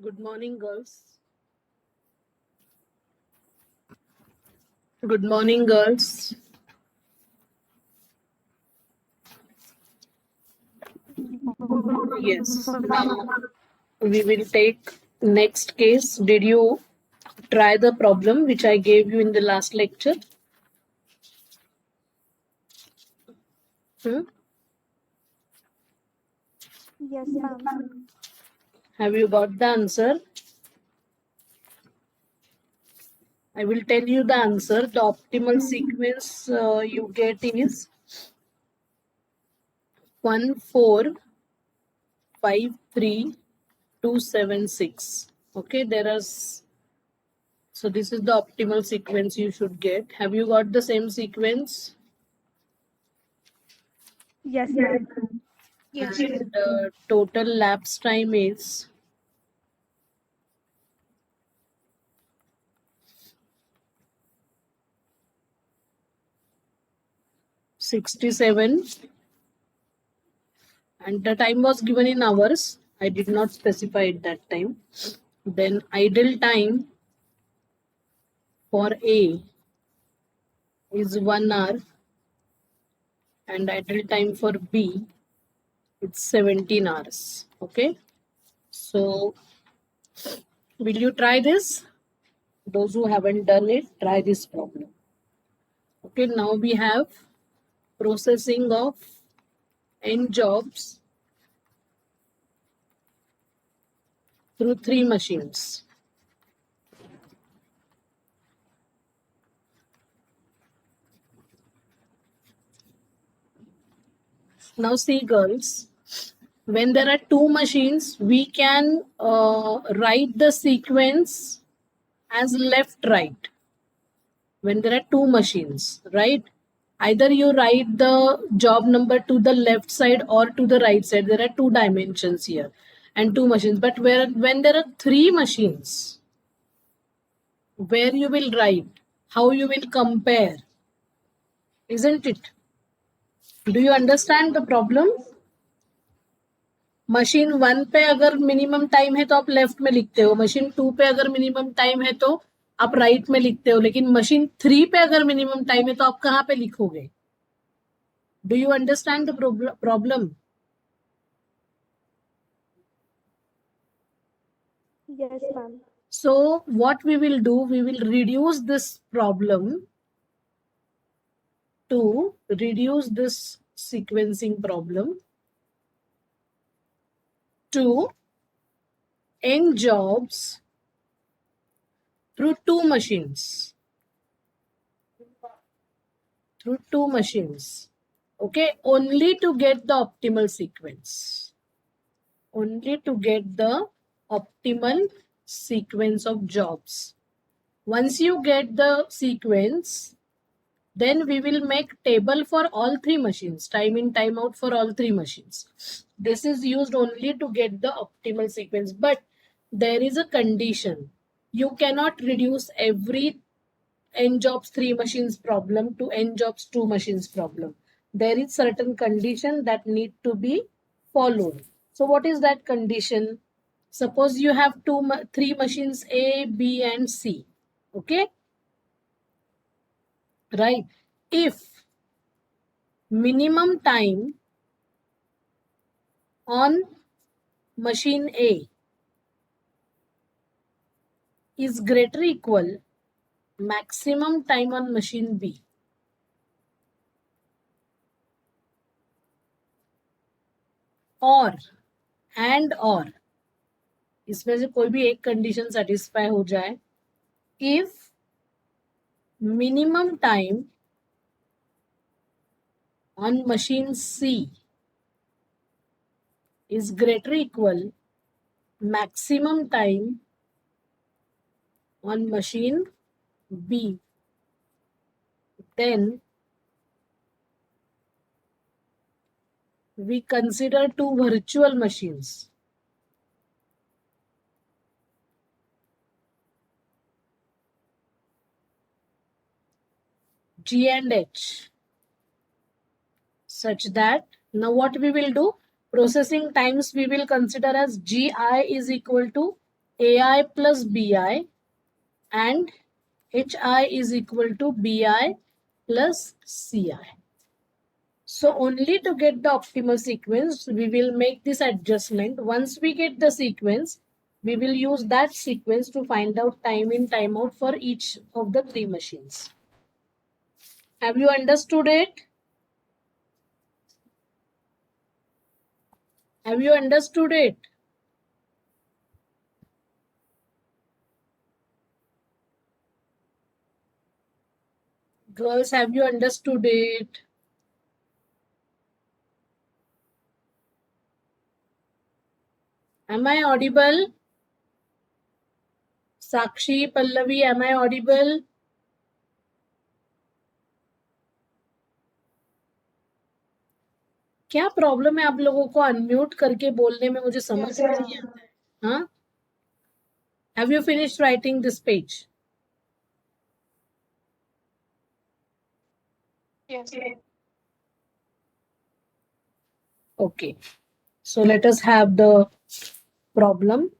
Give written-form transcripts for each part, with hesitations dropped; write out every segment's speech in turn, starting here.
Good morning, girls. Good morning, girls. Yes. Now we will take next case. Did you try the problem which I gave you in the last lecture? Hmm? Yes, ma'am. Have you got the answer? I will tell you the answer. The optimal sequence you get is 1453276. Okay, so this is the optimal sequence you should get. Have you got the same sequence? Yes, ma'am. Yes. And total lapse time is 67, and the time was given in hours. I did not specify at that time. Then idle time for A is 1 hour, and idle time for B it's 17 hours. Okay, so will you try this? Those who haven't done it, try this problem. Okay, now we have processing of n jobs through 3 machines. Now see, girls, when there are 2 machines, we can write the sequence as left right. When there are 2 machines, right? Either you write the job number to the left side or to the right side. There are 2 dimensions here and 2 machines. But when there are 3 machines, where you will write, how you will compare, isn't it? Do you understand the problem? Machine 1 पे अगर minimum time है तो आप left में लिखते हो, machine 2 पे अगर मिनिमम टाइम है तो आप राइट में लिखते हो, लेकिन मशीन 3 पे अगर मिनिमम टाइम है तो आप कहाँ पे लिखोगे? Do you understand the problem? Yes, ma'am. So what we will do, we will reduce this problem to reduce this sequencing problem to n jobs through 2 machines. Through 2 machines. Okay, only to get the optimal sequence. Only to get the optimal sequence of jobs. Once you get the sequence, then we will make table for all 3 machines, time in, time out for all 3 machines. This is used only to get the optimal sequence, but there is a condition. You cannot reduce every n jobs 3 machines problem to n jobs 2 machines problem. There is certain condition that need to be followed. So what is that condition? Suppose you have 3 machines A, B and C. Okay, right? If minimum time on machine A is greater equal maximum time on machine B, or इसमें से कोई भी एक condition satisfy हो जाए, if minimum time on machine C is greater equal maximum time on machine B, then we consider 2 virtual machines. G and H, such that now what we will do, processing times we will consider as Gi is equal to AI plus BI and HI is equal to BI plus CI. So only to get the optimal sequence, we will make this adjustment. Once we get the sequence, we will use that sequence to find out time in, time out for each of the three machines. Have you understood it? Have you understood it? Girls, have you understood it? Am I audible? Sakshi, Pallavi, am I audible? क्या problem है आप लोगों को unmute करके बोलने में? मुझे समझ Yes, नहीं ma'am. आता है. हाँ? Have you finished writing this page? Yes. Okay. So let us have the problem.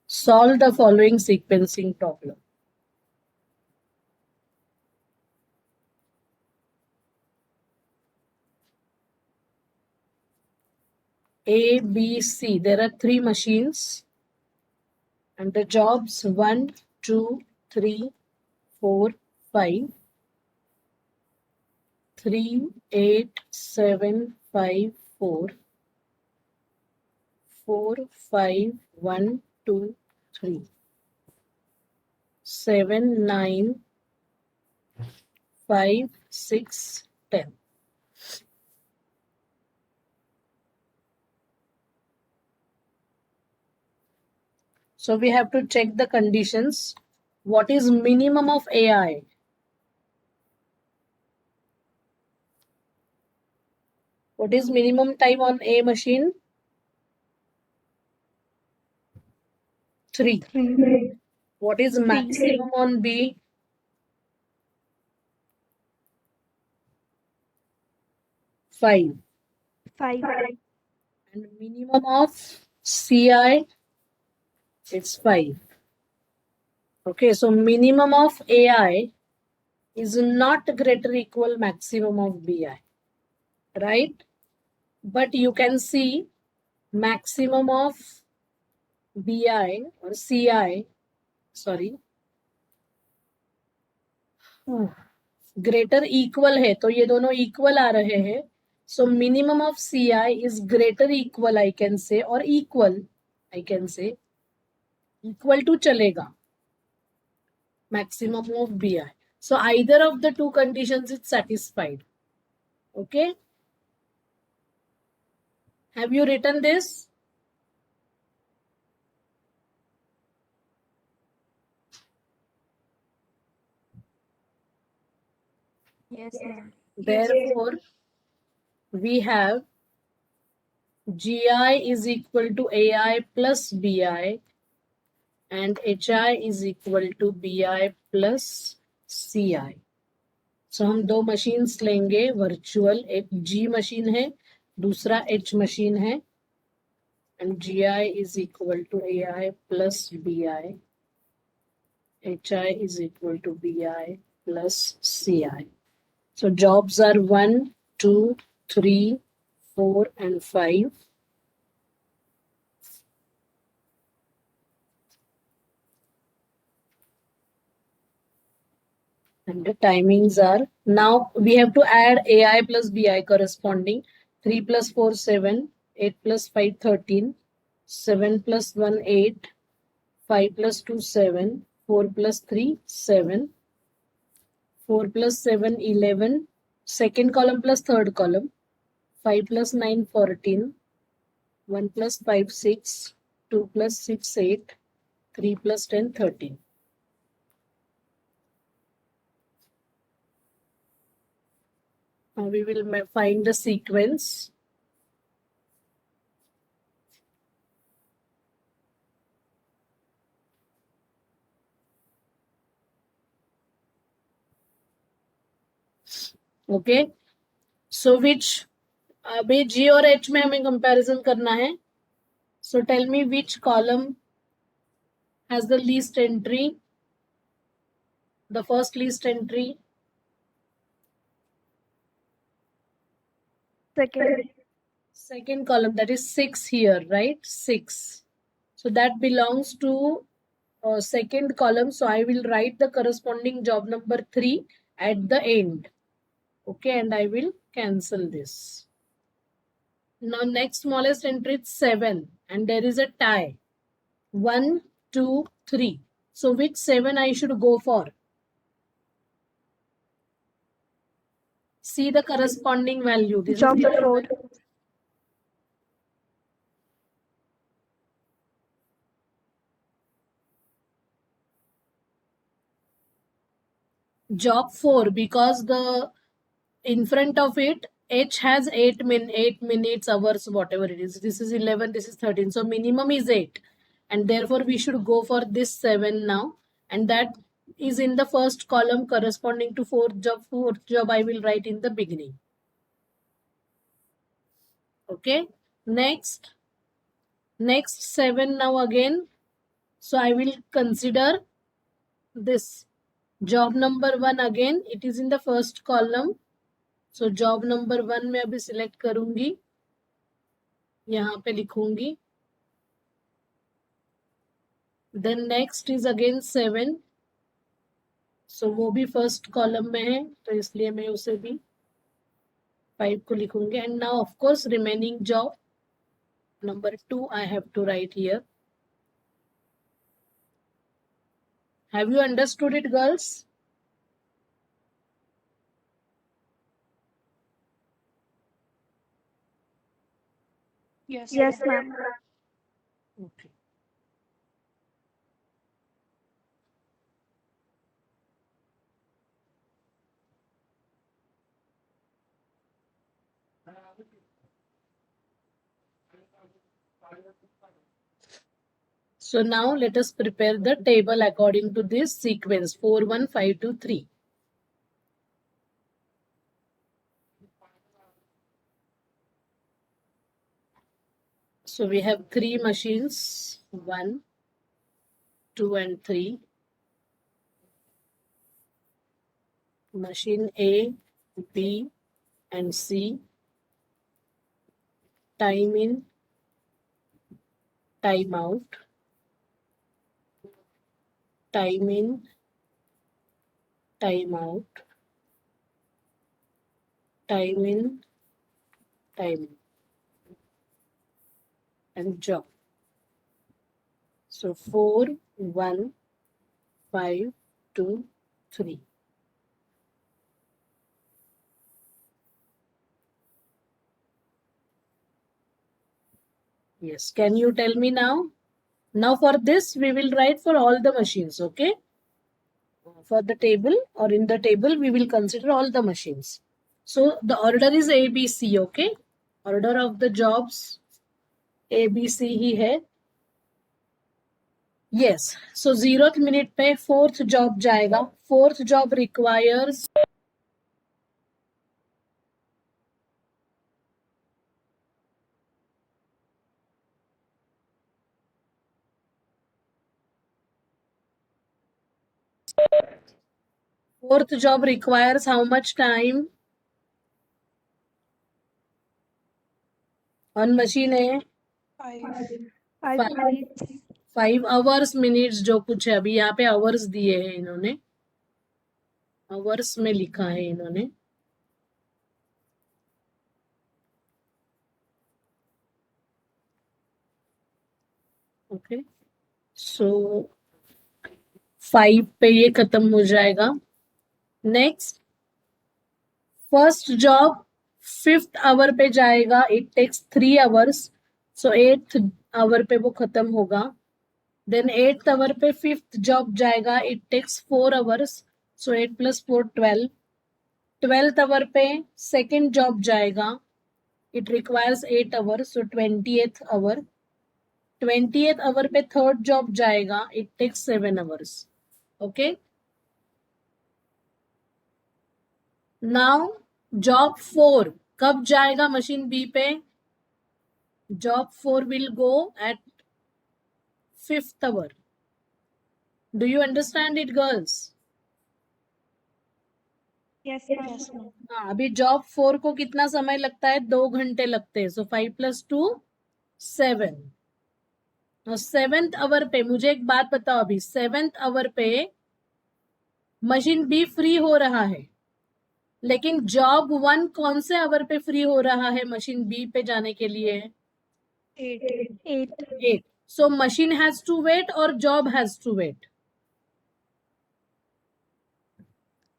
Solve the following sequencing problem. A, B, C. There are three machines and the jobs 1, 2, 3, 4, 5. 3, 8, 7, 5, 4. 4, 5, 1, 2, 3. 7, 9, 5, 6, 10. So we have to check the conditions. What is minimum of AI? What is minimum time on A machine? 3. 3. What is maximum on B? 5. 5. And minimum of CI, it's 5. Okay, so minimum of AI is not greater equal maximum of BI, right? But you can see maximum of BI or CI, sorry, greater equal है, तो ये दोनों equal आ रहे हैं. So minimum of CI is greater equal, I can say, और equal, I can say, equal to चलेगा maximum of BI. So either of the two conditions is satisfied. Okay. Have you written this? Yes, ma'am. Therefore, we have GI is equal to AI plus BI and HI is equal to BI plus CI. So हम दो machines लेंगे virtual, एक G machine है, दूसरा H machine है, and GI is equal to AI plus BI. HI is equal to BI plus CI. So jobs are 1, 2, 3, 4 and 5. And the timings are, now we have to add AI plus BI corresponding. 3 plus 4, 7, 8 plus 5, 13, 7 plus 1, 8, 5 plus 2, 7, 4 plus 3, 7, 4 plus 7, 11, second column plus third column, 5 plus 9, 14, 1 plus 5, 6, 2 plus 6, 8, 3 plus 10, 13. We will find the sequence. Okay, so which अभी G और H में हमें comparison करना है. So tell me which column has the least entry, the first least entry. Second column, that is 6 here, right? 6. So that belongs to second column. So I will write the corresponding job number 3 at the end. Okay, and I will cancel this. Now next smallest entry is 7 and there is a tie. 1, 2, 3. So which 7 I should go for? See the corresponding value. This Job is the 4. job 4 because the in front of it H has 8 minutes, hours, whatever it is. This is 11, this is 13. So minimum is 8. And therefore we should go for this 7 now. And that is in the first column corresponding to fourth job I will write in the beginning. Okay. Next 7 now again. So I will consider this job number 1 again. It is in the first column. So job number 1 मैं अभी select करूंगी, यहाँ पे लिखूंगी. Then next is again 7. So वो भी first column में है तो इसलिए मैं उसे भी 5 को लिखूंगी. And now of course remaining job number 2 I have to write here. Have you understood it, girls? Yes, ma'am. Okay. So now let us prepare the table according to this sequence 4, 1, 5, 2, 3. So we have 3 machines, 1, 2 and 3. Machine A, B and C. Time in, time out. Time in, time out. Time in, time out. And job. So 4, 1, 5, 2, 3. Yes, can you tell me now? Now for this we will write for all the machines, okay? For the table or in the table we will consider all the machines. So the order is A, B, C, okay? Order of the jobs A, B, C ही है. Yes, so 0th minute पे 4th job जाएगा. 4th job requires how much time? On machine है 5 minutes. 5 hours minutes जो कुछ है अभी यहाँ पे hours दिए हैं इन्होंने, hours में लिखा है इन्होंने. ओके, सो 5 पे ये खत्म हो जाएगा. Next first job 5th hour पे जाएगा. It takes 3 hours. So 8th hour पे वो खत्म होगा. देन 8th आवर पे 5th जॉब जाएगा. It takes 4 hours. So 8 + 4 12. 12th hour पे सेकेंड जॉब जाएगा, it requires 8 hours, so 20th hour. 20th hour पे थर्ड जॉब जाएगा, it takes 7 hours. Okay, now job 4 कब जाएगा मशीन बी पे? Job 4 will go at 5th hour. Do you understand it girls? Yes, ma'am. हाँ, अभी job 4 को कितना समय लगता है? 2 घंटे लगते हैं. सो 5 + 2 7. और 7th आवर पे मुझे एक बात बताओ, अभी 7th आवर पे मशीन बी फ्री हो रहा है, लेकिन जॉब 1 कौन से आवर पे फ्री हो रहा है मशीन बी पे जाने के लिए? 8. 8. So machine has to wait or job has to wait?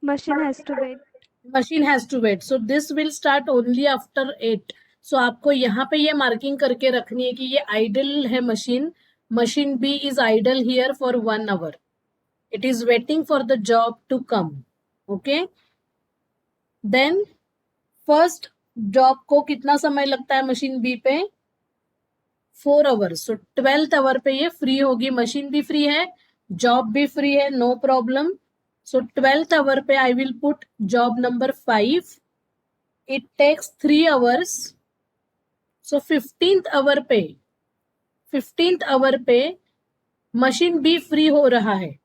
Machine has to wait. Machine has to wait. So this will start only after 8. So आपको यहाँ पे ये मार्किंग करके रखनी है कि ये आइडल है machine. Machine B is idle here for 1 hour. It is waiting for the job to come. Okay. Then first job को कितना समय लगता है मशीन बी पे? 4 आवर्स. सो 12th आवर पे ये फ्री होगी. मशीन भी फ्री है, जॉब भी फ्री है, नो प्रॉब्लम. सो 12th आवर पे I will put job number 5. It takes 3 hours. So 15th hour पे मशीन भी फ्री हो रहा है,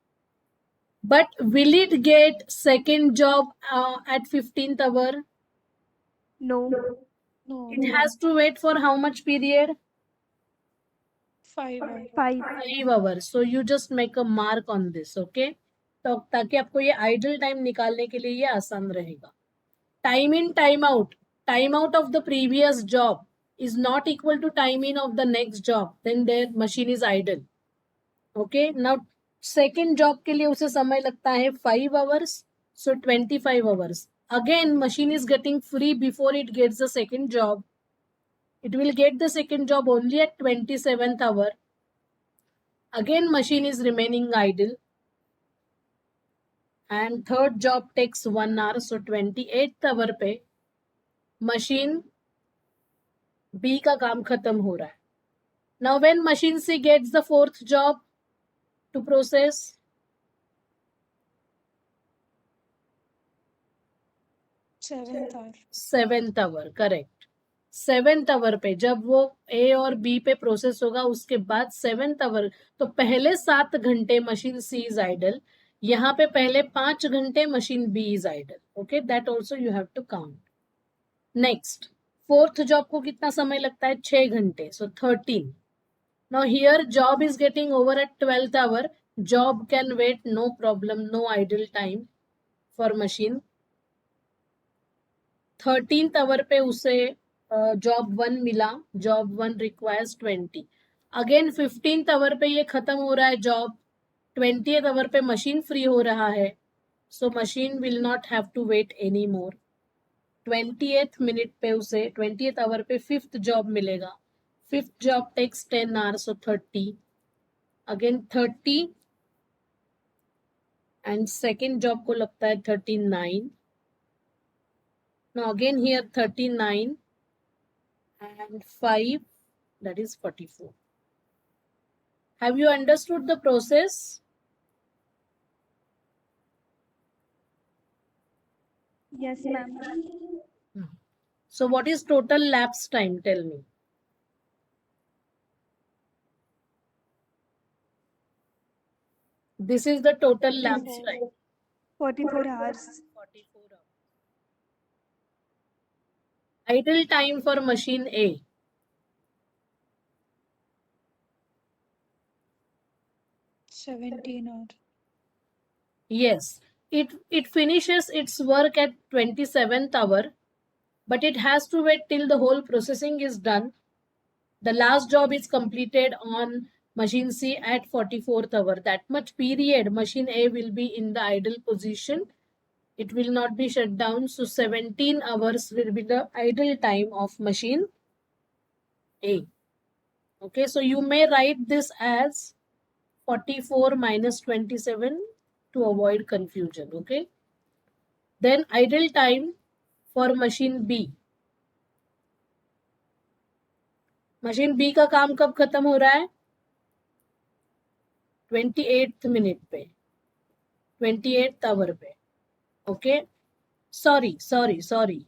but will it get second job at 15th hour? No. It has to wait for how much period? 5 hours. 5 hours. So you just make a mark on this, okay? तो ताकि आपको ये idle time निकालने के लिए ये आसान रहेगा. Time in time out of the previous job is not equal to time in of the next job, then their machine is idle. Okay, now second job के लिए उसे समय लगता है 5 hours, so 25 hours. Again machine is getting free before it gets the second job. It will get the second job only at 27th hour. Again machine is remaining idle, and third job takes 1 hour, so 28th hour पे machine B का काम खत्म हो रहा है. Now when machine C gets the fourth job to process? 7th hour. 7th hour, correct. 7th hour पे जब वो A और B पे प्रोसेस होगा, उसके बाद 7th hour, तो पहले 7 घंटे मशीन C इज आइडल, यहाँ पे पहले 5 घंटे machine B is idle. Okay, that also you have to count. Next, fourth job को कितना समय लगता है? 6 घंटे, सो 13. Now here job is getting over at 12th hour. Job can wait, no problem, no idle time for machine. 13th hour पे उसे job 1 मिला. Job 1 requires 20. Again 15th hour पे ये खत्म हो रहा है जॉब. 20th hour पे मशीन फ्री हो रहा है, so machine will not have to wait any more. 20th minute पे उसे 20th hour पे 5th जॉब मिलेगा. 5th job takes 10 hours, so 30. Again 30, and second job को लगता है 39. Now again here 39 and 5, that is 44. Have you understood the process? Yes, ma'am. So what is total lapse time? Tell me. This is the total lapse time. 44 hours. 44 hours. Idle time for machine A. 17 hours. Yes, it finishes its work at 27th hour, but it has to wait till the whole processing is done. The last job is completed on machine C at 44th hour. That much period machine A will be in the idle position. It will not be shut down. So 17 hours will be the idle time of machine A. Okay, so you may write this as 44 minus 27 to avoid confusion. Okay. Then idle time for machine B. Machine B का काम कब खत्म हो रहा है? 28th minute पे, 28th our पे. Okay. Sorry.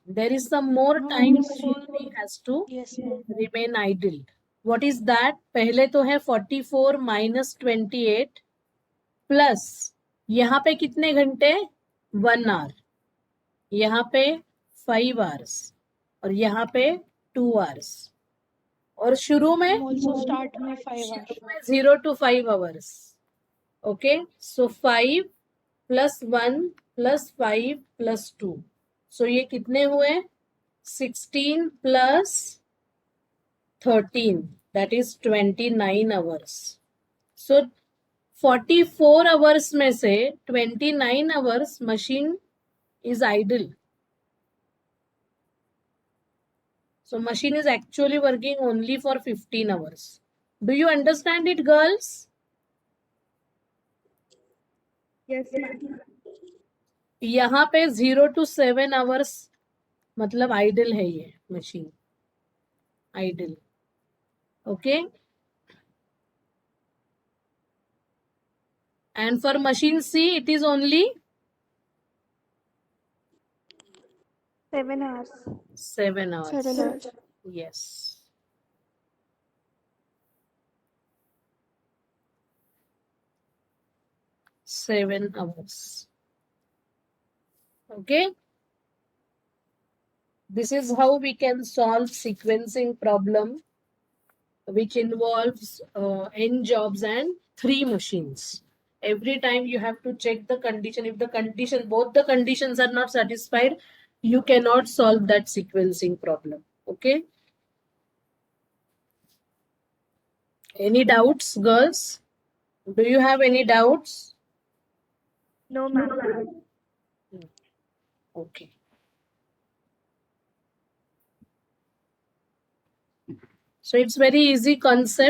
There is some more No, time this machine whole- B has to Yes, ma'am. remain idle. What is that? पहले तो है 44 minus 28 प्लस यहाँ पे कितने घंटे? 1 hour. यहाँ पे 5 hours और यहाँ पे 2 hours. और शुरू में Also start में 5 hours. 0 to 5 hours. Okay, so 5 plus 1 plus 5 plus 2. So ये कितने हुए? 16 plus 13, that is 29 hours. So 44 hours में से 29 hours machine is idle. So machine is actually working only for 15 hours. Do you understand it, girls? Yes, ma'am. यहाँ पे 0 to 7 hours मतलब idle है ये machine. Idle. Okay. And for machine C, it is only 7 hours. 7 hours. 7 hours. Yes. Seven hours. Okay. This is how we can solve sequencing problem which involves n jobs and 3 machines. Every time you have to check the condition. If the condition, both the conditions are not satisfied, you cannot solve that sequencing problem. Okay. Any doubts, girls? Do you have any doubts? No, ma'am. Okay. So it's very easy concept.